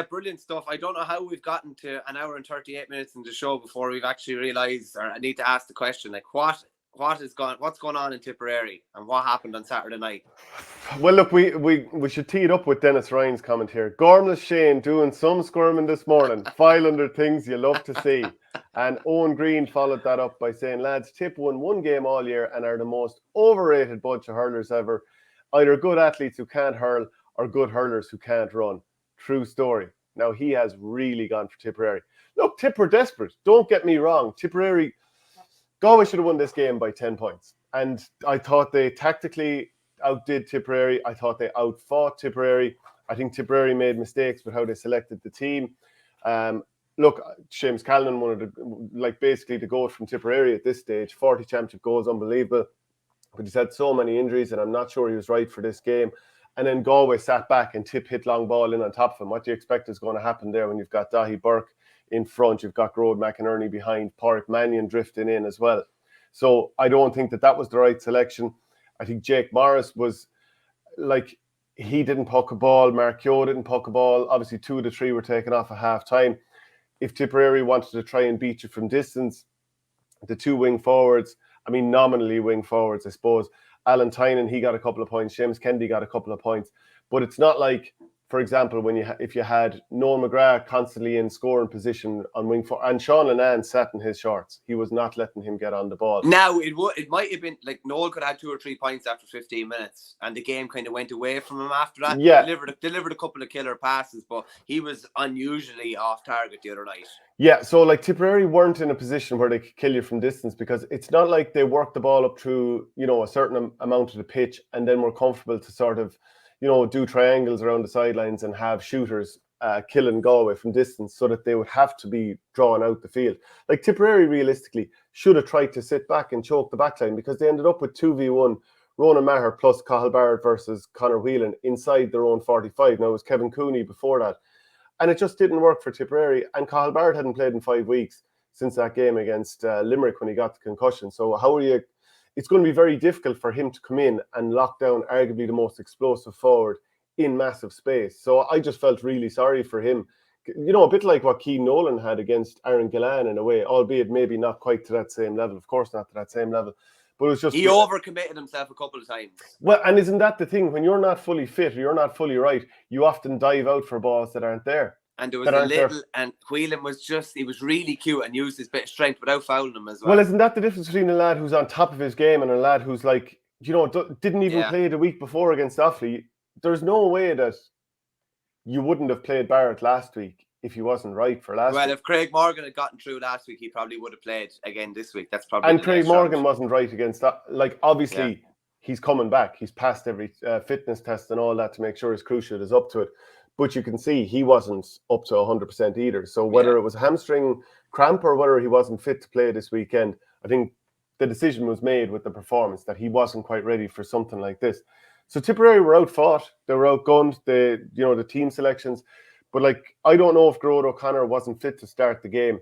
Brilliant stuff. I don't know how we've gotten to an hour and 38 minutes in the show before we've actually realised, or I need to ask the question, like what's going on in Tipperary and what happened on Saturday night? Well, look, we should tee it up with Dennis Ryan's comment here. Gormless Shane doing some squirming this morning, file under things you love to see. And Owen Green followed that up by saying, lads, Tip won one game all year and are the most overrated bunch of hurlers ever. Either good athletes who can't hurl or good hurlers who can't run. True story. Now, he has really gone for Tipperary. Look, Tip were desperate. Don't get me wrong. Tipperary, Galway should have won this game by 10 points. And I thought they tactically outdid Tipperary. I thought they outfought Tipperary. I think Tipperary made mistakes with how they selected the team. Look, Seamus Callan, one of the, basically the GOAT from Tipperary at this stage, 40 championship goals, unbelievable. But he's had so many injuries, and I'm not sure he was right for this game. And then Galway sat back and Tip hit long ball in on top of him. What do you expect is going to happen there when you've got Dahi Burke in front, you've got Grode McInerney behind, Pádraig Mannion drifting in as well. So I don't think that was the right selection. I think Jake Morris was he didn't puck a ball. Mark Keogh didn't puck a ball. Obviously, 2 of the 3 were taken off at half time. If Tipperary wanted to try and beat you from distance, the 2 wing forwards, nominally wing forwards, I suppose. Alan Tynan, he got a couple of points. Seamus Kennedy got a couple of points. But it's not like, for example, if you had Noel McGrath constantly in scoring position on wing forward, and Sean Lennon sat in his shorts. He was not letting him get on the ball. Now, it might have been like Noel could have 2 or 3 points after 15 minutes, and the game kind of went away from him after that. Yeah. Delivered a couple of killer passes, but he was unusually off target the other night. Yeah, so Tipperary weren't in a position where they could kill you from distance, because it's not like they worked the ball up through, a certain amount of the pitch and then were comfortable to sort of, do triangles around the sidelines and have shooters killing Galway from distance, so that they would have to be drawn out the field. Tipperary realistically should have tried to sit back and choke the backline, because they ended up with 2v1, Ronan Maher plus Cathal Barrett versus Conor Whelan inside their own 45. Now, it was Kevin Cooney before that. And it just didn't work for Tipperary. And Cathal Barrett hadn't played in 5 weeks since that game against Limerick when he got the concussion. So it's going to be very difficult for him to come in and lock down arguably the most explosive forward in massive space. So I just felt really sorry for him. A bit like what Keane Nolan had against Aaron Gillan in a way, albeit maybe not quite to that same level. Of course, not to that same level. But it was just... He overcommitted himself a couple of times. Well, and isn't that the thing? When you're not fully fit or you're not fully right, you often dive out for balls that aren't there. And there was and Whelan he was really cute and used his bit of strength without fouling him as well. Well, isn't that the difference between a lad who's on top of his game and a lad who's didn't even play the week before against Offaly? There's no way that you wouldn't have played Barrett last week if he wasn't right for last week. Well, if Craig Morgan had gotten through last week, he probably would have played again this week. That's probably. And Craig Morgan wasn't right against that. Obviously, he's coming back. He's passed every fitness test and all that to make sure his cruciate is up to it. But you can see he wasn't up to 100% either. So whether it was a hamstring cramp or whether he wasn't fit to play this weekend, I think the decision was made with the performance that he wasn't quite ready for something like this. So Tipperary were outfought. They were outgunned. The team selections. But I don't know if Grode O'Connor wasn't fit to start the game.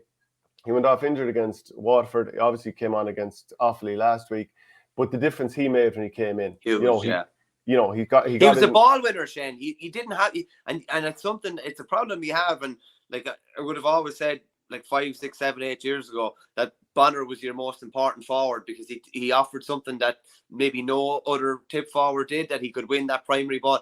He went off injured against Waterford. He obviously came on against Offaly last week. But the difference he made when he came in, he was a ball winner, Shane. He didn't have, and it's a problem we have. And I would have always said 5, 6, 7, 8 years ago that Bonner was your most important forward, because he offered something that maybe no other Tip forward did, that he could win that primary ball.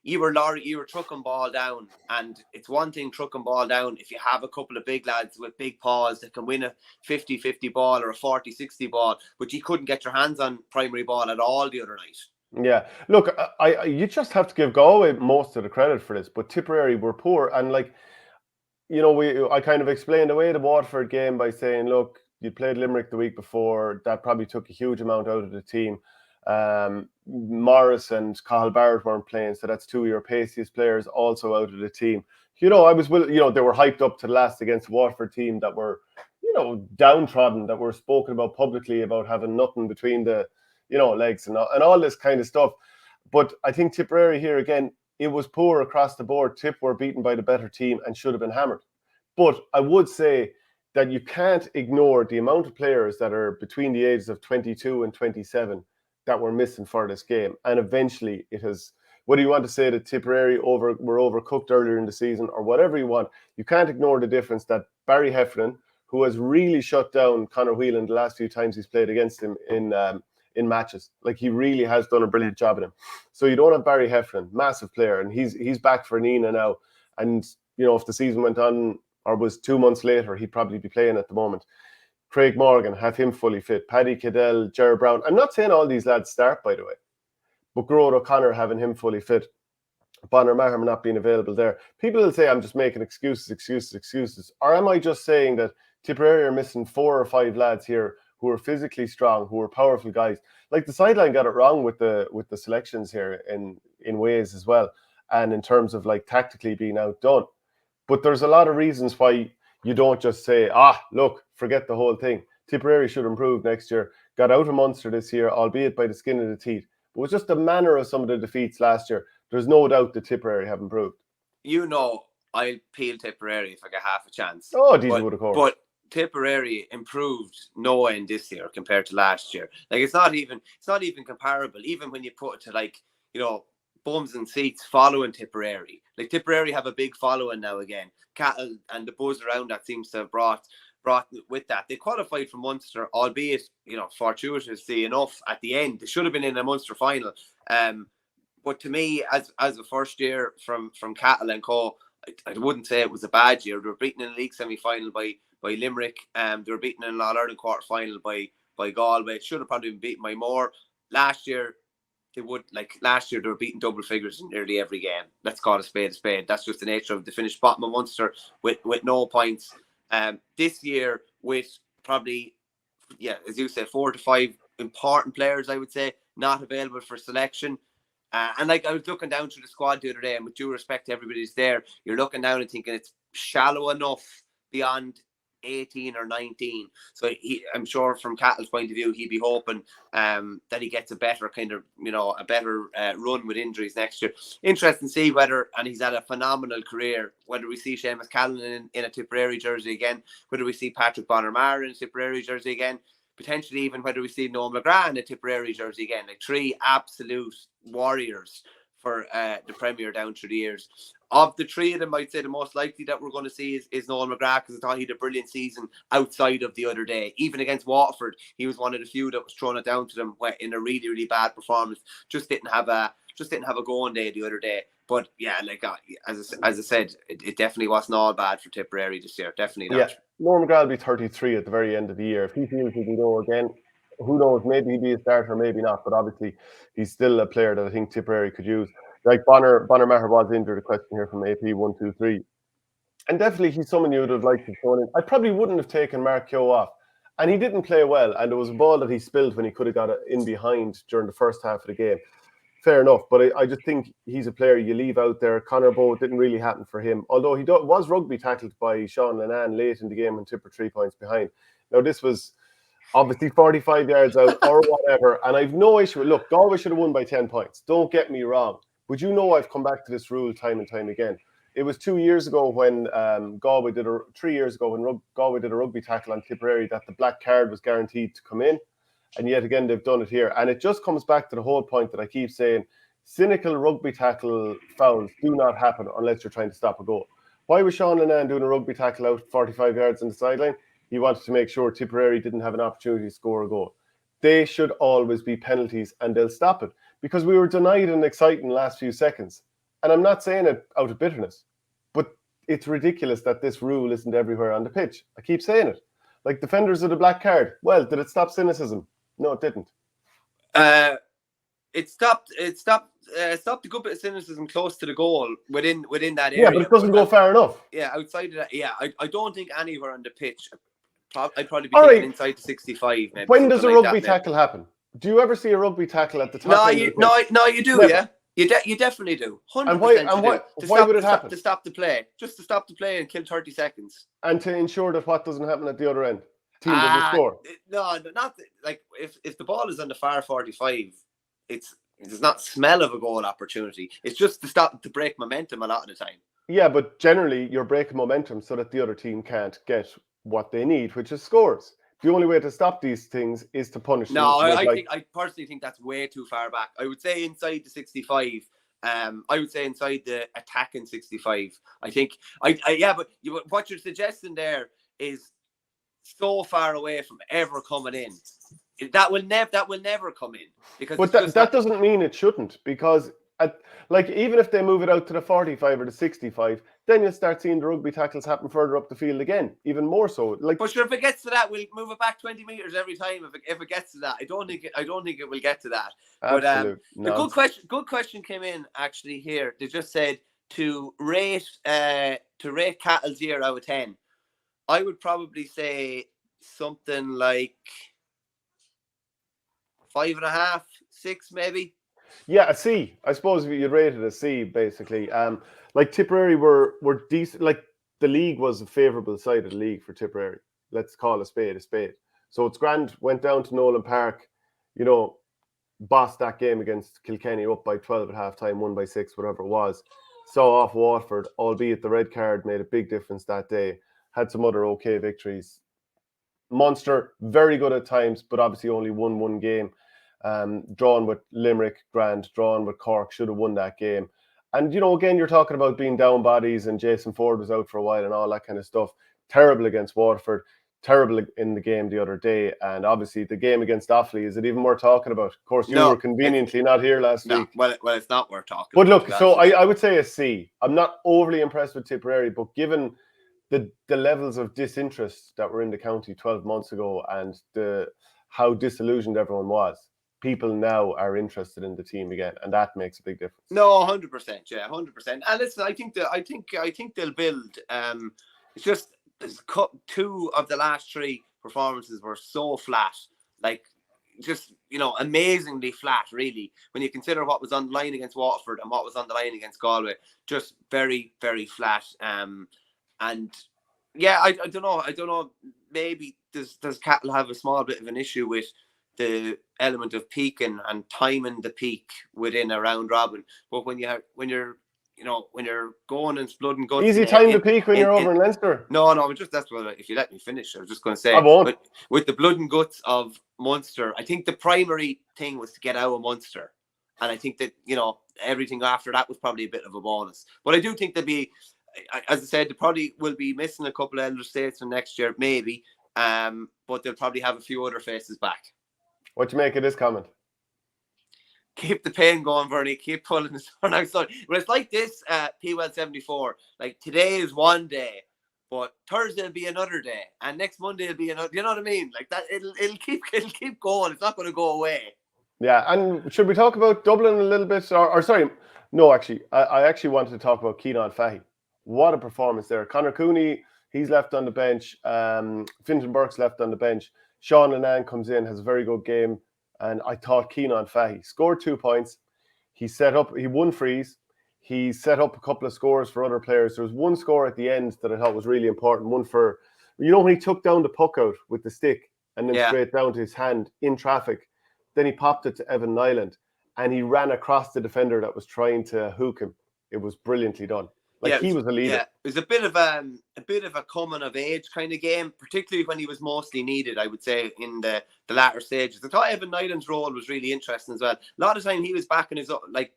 You were trucking ball down, and it's one thing trucking ball down if you have a couple of big lads with big paws that can win a 50-50 ball or a 40-60 ball, but you couldn't get your hands on primary ball at all the other night. Yeah, look, you just have to give Galway most of the credit for this, but Tipperary were poor, and I kind of explained away the Waterford game by saying, look, you played Limerick the week before, that probably took a huge amount out of the team. Morris and Cathal Barrett weren't playing, so that's 2 of your paciest players also out of the team. They were hyped up to the last against the Waterford team that were, downtrodden, that were spoken about publicly about having nothing between the legs and all this kind of stuff. But I think Tipperary here again, it was poor across the board. Tip were beaten by the better team and should have been hammered. But I would say that you can't ignore the amount of players that are between the ages of 22 and 27 that were missing for this game. And eventually it has, whether you want to say that Tipperary were overcooked earlier in the season or whatever you want, you can't ignore the difference that Barry Heffernan, who has really shut down Conor Whelan the last few times he's played against him in matches. Like, he really has done a brilliant job at him. So you don't have Barry Heffernan, massive player, and he's back for Nina now. And, you know, if the season went on or was 2 months later, he'd probably be playing at the moment. Craig Morgan, have him fully fit. Paddy Cadell, Ger Brown. I'm not saying all these lads start, by the way, but Gerard O'Connor having him fully fit. Bonner Maher not being available there. People will say I'm just making excuses. Or am I just saying that Tipperary are missing 4 or 5 lads here who are physically strong, who are powerful guys? Like, the sideline got it wrong with the selections here in ways as well, and in terms of like tactically being outdone. But there's a lot of reasons why you don't just say, look, forget the whole thing. Tipperary should improve next year. Got out of Munster this year, albeit by the skin of the teeth. But it was just the manner of some of the defeats last year. There's no doubt that Tipperary have improved. You know, I'll peel Tipperary if I get half a chance. Oh, these would have course. But Tipperary improved no end this year compared to last year. Like, it's not even comparable. Even when you put it to, like, you know, bums and seats following Tipperary. Like, Tipperary have a big following now again. Cattle and the buzz around that seems to have brought with that. They qualified for Munster, albeit, you know, fortuitously enough at the end. They should have been in a Munster final. But to me, as a first year from Cattle and Co, I wouldn't say it was a bad year. They were beaten in the league semi-final by Limerick. They were beaten in an All-Ireland quarter-final by Galway. It should have probably been beaten by more. Last year, they were beating double figures in nearly every game. Let's call a spade a spade. That's just the nature of the finished bottom of Munster with no points. This year, with probably, as you said, 4 to 5 important players, I would say, not available for selection. And like, I was looking down through the squad the other day, and with due respect to everybody's there, you're looking down and thinking it's shallow enough beyond 18 or 19. So I'm sure from Cattle's point of view, he'd be hoping that he gets a better kind of, you know, a better run with injuries next year. Interesting to see whether, and he's had a phenomenal career, whether we see Seamus Callan in a Tipperary jersey again, whether we see Patrick Bonner-Maher in a Tipperary jersey again, potentially even whether we see Noel McGrath in a Tipperary jersey again. Like, 3 absolute warriors for the Premier down through the years. Of the 3 of them, I'd say the most likely that we're going to see is Noel McGrath, because I thought he had a brilliant season outside of the other day. Even against Waterford, he was one of the few that was throwing it down to them in a really, really bad performance. Just didn't have a going day the other day. But yeah, like, as I said, it definitely wasn't all bad for Tipperary this year. Definitely not. Yeah, Noel McGrath will be 33 at the very end of the year. If he feels he can go again, who knows? Maybe he'd be a starter, maybe not. But obviously, he's still a player that I think Tipperary could use. Like, Bonner Maher was injured, a question here from AP123. And definitely he's someone you would have liked to throw in. I probably wouldn't have taken Mark Keogh off. And he didn't play well. And there was a ball that he spilled when he could have got it in behind during the first half of the game. Fair enough. But I just think he's a player you leave out there. Conor Bowe, didn't really happen for him. Although he was rugby tackled by Sean Lennon late in the game when Tipper 3 points behind. Now, this was obviously 45 yards out or whatever. And I've no issue with, look, Galway should have won by 10 points. Don't get me wrong. But you know, I've come back to this rule time and time again. It was 2 years ago when Galway did 3 years ago when Galway did a rugby tackle on Tipperary that the black card was guaranteed to come in. And yet again, they've done it here. And it just comes back to the whole point that I keep saying, cynical rugby tackle fouls do not happen unless you're trying to stop a goal. Why was Sean Lennon doing a rugby tackle out 45 yards on the sideline? He wanted to make sure Tipperary didn't have an opportunity to score a goal. They should always be penalties, and they'll stop it. Because we were denied an exciting last few seconds. And I'm not saying it out of bitterness, but it's ridiculous that this rule isn't everywhere on the pitch. I keep saying it. Like, defenders of the black card. Well, did it stop cynicism? No, it didn't. It stopped a good bit of cynicism close to the goal within that area. Yeah, but it doesn't go far enough. Yeah, outside of that, yeah, I don't think anywhere on the pitch. I'd probably be thinking inside the 65. Maybe. When does a rugby tackle happen? Do you ever see a rugby tackle at the top? No, you do. Never. Yeah, you definitely do. 100%. Why would it happen? To stop the play, just to stop the play and kill 30 seconds, and to ensure that what doesn't happen at the other end, team doesn't score. No, not like if the ball is on the far 45, it does not smell of a goal opportunity. It's just to break momentum a lot of the time. Yeah, but generally you're breaking momentum so that the other team can't get what they need, which is scores. The only way to stop these things is to punish them. No, I personally think that's way too far back. I would say inside the 65, I would say inside the attacking 65. I think, but what you're suggesting there is so far away from ever coming in. That will never come in, because But that doesn't mean it shouldn't, because even if they move it out to the 45 or the 65, then you'll start seeing the rugby tackles happen further up the field again, even more so. But sure, if it gets to that, we'll move it back 20 meters every time. If it gets to that, I don't think it will get to that. Absolute but the good question came in actually here. They just said to rate Cattle's year out of 10. I would probably say something like 5.5, 6 maybe. Yeah, a C. I suppose you'd rate it a C, basically. Like Tipperary were decent. Like the league was a favourable side of the league for Tipperary. Let's call a spade a spade. So it's grand. Went down to Nolan Park, bossed that game against Kilkenny up by 12 at half time, won by 6, whatever it was. Saw off Waterford, albeit the red card made a big difference that day. Had some other okay victories. Munster, very good at times, but obviously only won one game. Drawn with Limerick, grand. Drawn with Cork, should have won that game. And, again, you're talking about being down bodies, and Jason Ford was out for a while and all that kind of stuff. Terrible against Waterford. Terrible in the game the other day. And obviously the game against Offaly, is it even worth talking about? Of course, you were conveniently not here last week. Well, it's not worth talking about. But look, so I would say a C. I'm not overly impressed with Tipperary, but given the levels of disinterest that were in the county 12 months ago, and how disillusioned everyone was, people now are interested in the team again, and that makes a big difference. No, 100%, yeah, 100%. And listen, I think they'll build. It's just 2 of the last 3 performances were so flat, like just amazingly flat, really. When you consider what was on the line against Waterford and what was on the line against Galway, just very, very flat. And yeah, I don't know. Maybe does Cattle have a small bit of an issue with the element of peaking and timing the peak within a round robin? But when you're going in blood and guts, easy time to peak when you're over in Leinster. No, that's what. If you let me finish, I was just going to say. I won't. But with the blood and guts of Munster, I think the primary thing was to get out of Munster, and I think that everything after that was probably a bit of a bonus. But I do think they'll be, as I said, they probably will be missing a couple of elder statesmen next year, maybe. But they'll probably have a few other faces back. What do you make of this comment? Keep the pain going, Verney. Keep pulling the sun outside. But it's like this, P-Well 74. Like, today is one day, but Thursday will be another day, and next Monday will be another. You know what I mean? Like that, it'll keep going. It's not going to go away. Yeah, and should we talk about Dublin a little bit? Or sorry, no, actually, I actually wanted to talk about Keenan Fahy. What a performance there. Conor Cooney, he's left on the bench. Fintan Burke's left on the bench. Sean Lennon comes in, has a very good game. And I thought Keenan Fahy scored 2 points. He won frees. He set up a couple of scores for other players. There was one score at the end that I thought was really important. One for, when he took down the puck out with the stick and then straight down to his hand in traffic. Then he popped it to Evan Nyland and he ran across the defender that was trying to hook him. It was brilliantly done. He was a leader. Yeah, it was a bit of a coming of age kind of game, particularly when he was mostly needed, I would say, in the latter stages. I thought Evan Nyland's role was really interesting as well. A lot of time he was back in his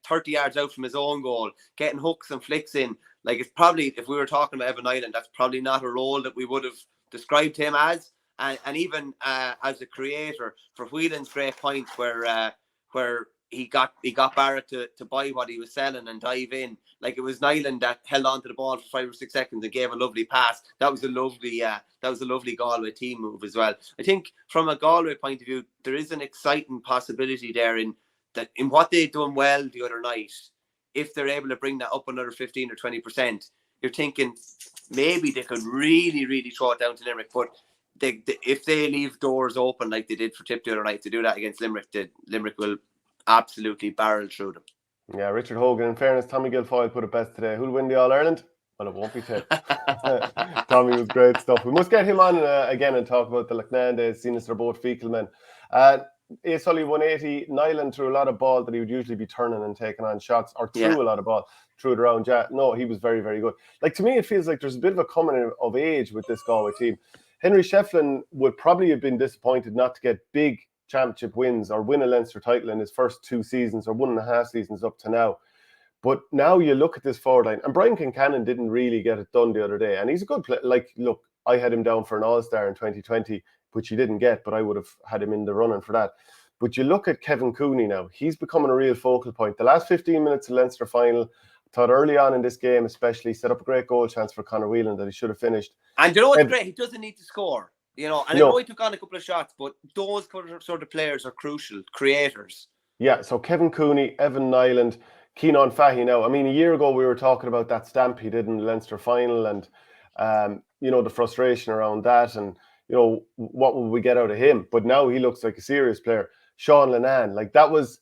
30 yards out from his own goal, getting hooks and flicks in. Like, it's probably, if we were talking about Evan Nyland, that's probably not a role that we would have described him as. And even as a creator, for Whelan's great point where he got Barrett to buy what he was selling and dive in. Like, it was Nyland that held on to the ball for 5 or 6 seconds and gave a lovely pass. That was a lovely Galway team move as well. I think from a Galway point of view, there is an exciting possibility there in what they've done well the other night. If they're able to bring that up another 15 or 20%, you're thinking maybe they could really, really throw it down to Limerick. But if they leave doors open like they did for Tip the other night to do that against Limerick, Limerick will absolutely barrel through them. Yeah, Richard Hogan. In fairness, Tommy Guilfoyle put it best today. Who'll win the All-Ireland? Well, it won't be Tip. Tommy was great stuff. We must get him on again and talk about the Loughnane days, seeing as they're both fecal men. Sully 180, Nyland threw a lot of ball that he would usually be turning and taking on shots, or threw a lot of ball, threw it around. No, he was very, very good. Like, to me, it feels like there's a bit of a coming of age with this Galway team. Henry Shefflin would probably have been disappointed not to get big championship wins or win a Leinster title in his first 2 seasons or 1.5 seasons up to now. But now you look at this forward line, and Brian Kincannon didn't really get it done the other day. And he's a good player. Like, look, I had him down for an All-Star in 2020, which he didn't get, but I would have had him in the running for that. But you look at Kevin Cooney now, he's becoming a real focal point. The last 15 minutes of Leinster final, thought early on in this game especially, set up a great goal chance for Conor Whelan that he should have finished. And you know what's great? He doesn't need to score. And I know he took on a couple of shots, but those sort of players are crucial, creators. Yeah, so Kevin Cooney, Evan Nyland, Keenan Fahy now. I mean, a year ago we were talking about that stamp he did in the Leinster final and, the frustration around that and, what will we get out of him? But now he looks like a serious player. Sean Lennon, like that was,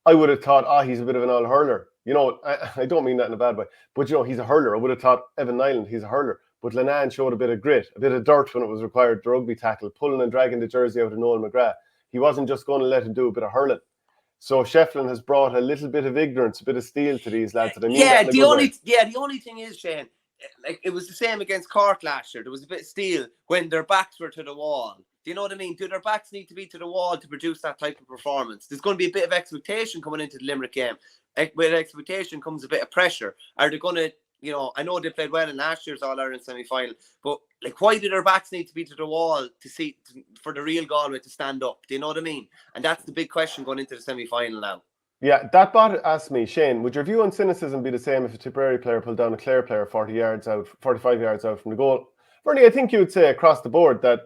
I would have thought, he's a bit of an all-hurler. I don't mean that in a bad way, but, he's a hurler. I would have thought Evan Nyland, he's a hurler. But Lennon showed a bit of grit, a bit of dirt when it was required, the rugby tackle, pulling and dragging the jersey out of Noel McGrath. He wasn't just going to let him do a bit of hurling. So Shefflin has brought a little bit of ignorance, a bit of steel to these lads. The only thing is, Shane, like it was the same against Cork last year. There was a bit of steel when their backs were to the wall. Do you know what I mean? Do their backs need to be to the wall to produce that type of performance? There's going to be a bit of expectation coming into the Limerick game. With expectation comes a bit of pressure. Are they going to, I know they played well in last year's All-Ireland semi-final, but like, why do their backs need to be to the wall for the real Galway to stand up? Do you know what I mean? And that's the big question going into the semi-final now. Yeah, that bot asked me, Shane, would your view on cynicism be the same if a Tipperary player pulled down a Clare player 45 yards out from the goal? Verney, I think you would say across the board that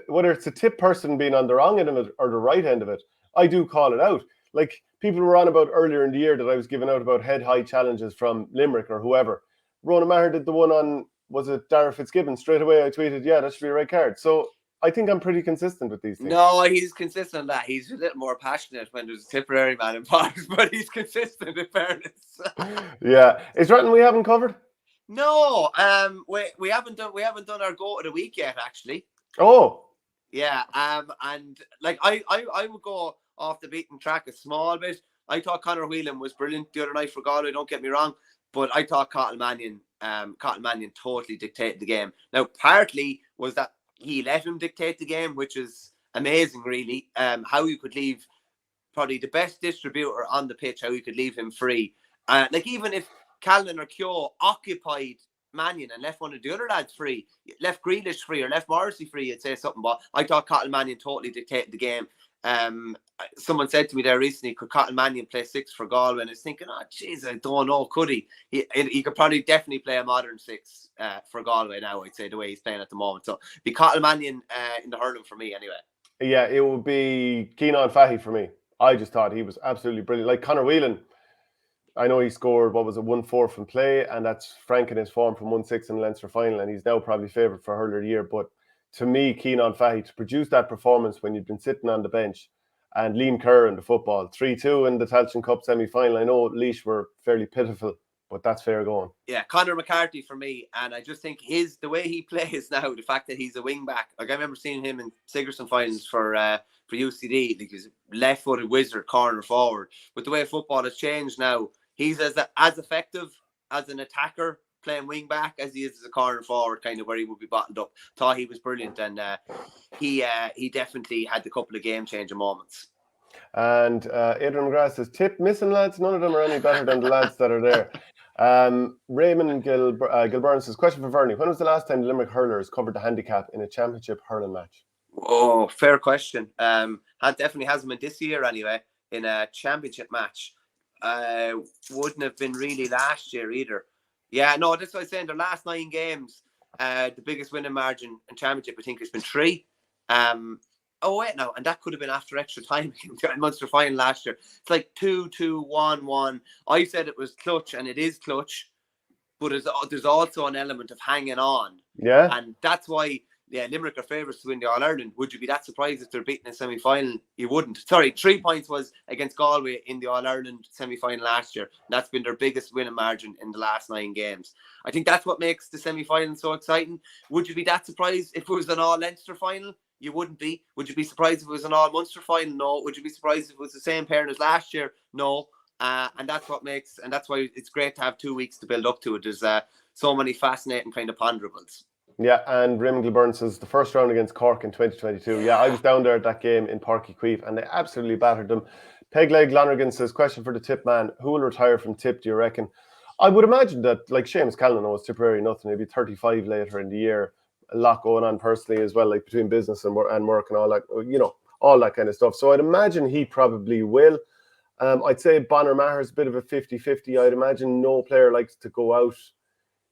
whether it's a Tip person being on the wrong end of it or the right end of it, I do call it out. Like people were on about earlier in the year that I was giving out about head-high challenges from Limerick or whoever. Ronan Maher did the one on, was it Darragh Fitzgibbon? Straight away I tweeted, yeah, that should be a red card. So I think I'm pretty consistent with these things. No, he's consistent on that. He's a little more passionate when there's a Tipperary man in part, but he's consistent in fairness. Yeah. Is Ratton we haven't covered? No, we haven't done our go of the week yet, actually. Oh. Yeah, and like I would go off the beaten track a small bit. I thought Conor Whelan was brilliant the other night for Galway, don't get me wrong, but I thought Cottle Mannion totally dictated the game. Now, partly was that he let him dictate the game, which is amazing, really. How you could leave probably the best distributor on the pitch, how you could leave him free. Like even if Callan or Keogh occupied Mannion and left one of the other lads free, left Grealish free or left Morrissey free, you'd say something. But I thought Cottle Mannion totally dictated the game. Someone said to me there recently, could Cottle Mannion play 6 for Galway? And I was thinking, jeez, I don't know, could he? He could probably definitely play a modern 6 for Galway now, I'd say, the way he's playing at the moment. So be Cottle Mannion in the hurling for me anyway. Yeah, it would be Keenan Fahy for me. I just thought he was absolutely brilliant. Like Conor Whelan, I know he scored, 1-4 from play, and that's franking his form from 1-6 in the Leinster final, and he's now probably favoured for hurler of the year. But to me, Keenan Fahy, to produce that performance when you've been sitting on the bench, and Liam Kerr in the football, 3-2 in the Tailteann Cup semi-final. I know Laois were fairly pitiful, but that's fair going. Yeah, Conor McCarthy for me, and I just think the way he plays now, the fact that he's a wing back, like I remember seeing him in Sigerson finals for UCD, like he's a left-footed wizard, corner forward. But the way football has changed now, he's as effective as an attacker playing wing back as he is as a corner forward, kind of where he would be bottled up. Thought he was brilliant, and he definitely had a couple of game-changing moments. And Adrian McGrath says, Tip missing lads, none of them are any better than the lads that are there. Raymond Gilburn says, question for Verney, when was the last time the Limerick hurlers covered the handicap in a championship hurling match? Oh, fair question. Definitely hasn't been this year anyway, in a championship match. Wouldn't have been really last year either. Yeah, no, that's what I was saying. The last 9 games, the biggest winning margin in championship, I think, has been 3. Oh, wait, no, and that could have been after extra time in Munster final last year. It's like 2-2, 1-1. I said it was clutch, and it is clutch, but there's also an element of hanging on. Yeah. And that's why, Limerick are favourites to win the All-Ireland. Would you be that surprised if they're beaten in semi-final? You wouldn't. Sorry, 3 points was against Galway in the All-Ireland semi-final last year. And that's been their biggest winning margin in the last 9 games. I think that's what makes the semi-final so exciting. Would you be that surprised if it was an all-Leinster final? You wouldn't be. Would you be surprised if it was an all-Munster final? No. Would you be surprised if it was the same pairing as last year? No. And that's why it's great to have 2 weeks to build up to it. There's so many fascinating kind of ponderables. Yeah, and Raymond Gilburn says the first round against Cork in 2022. Yeah, I was down there at that game in Páirc Uí Chaoimh, and they absolutely battered them. Pegleg Lonergan says, question for the Tip man. Who will retire from Tip, do you reckon? I would imagine that, like Seamus Callan knows Tipperary nothing. He'll be 35 later in the year. A lot going on personally as well, like between business and work and all that, all that kind of stuff. So I'd imagine he probably will. I'd say Bonner Maher's a bit of a 50-50. I'd imagine no player likes to go out,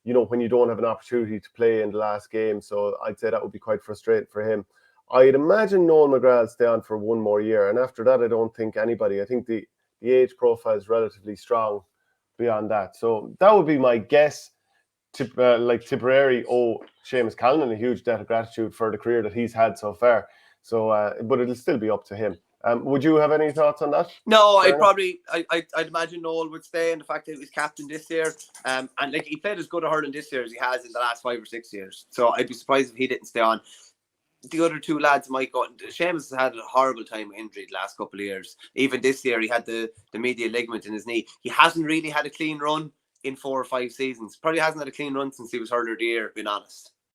when you don't have an opportunity to play in the last game. So I'd say that would be quite frustrating for him. I'd imagine Noel McGrath will stay on for one more year. And after that, I don't think anybody. I think the age profile is relatively strong beyond that. So that would be my guess. Tipperary owe Seamus Callan a huge debt of gratitude for the career that he's had so far. So, but it'll still be up to him. Would you have any thoughts on that? No, I'd imagine Noel would stay, and the fact that he was captain this year, and like he played as good a hurling this year as he has in the last 5 or 6 years. So I'd be surprised if he didn't stay on. The other two lads might go. Seamus has had a horrible time with injury the last couple of years. Even this year, he had the medial ligament in his knee. He hasn't really had a clean run in 4 or 5 seasons. Probably hasn't had a clean run since he was hurler of the year, being honest.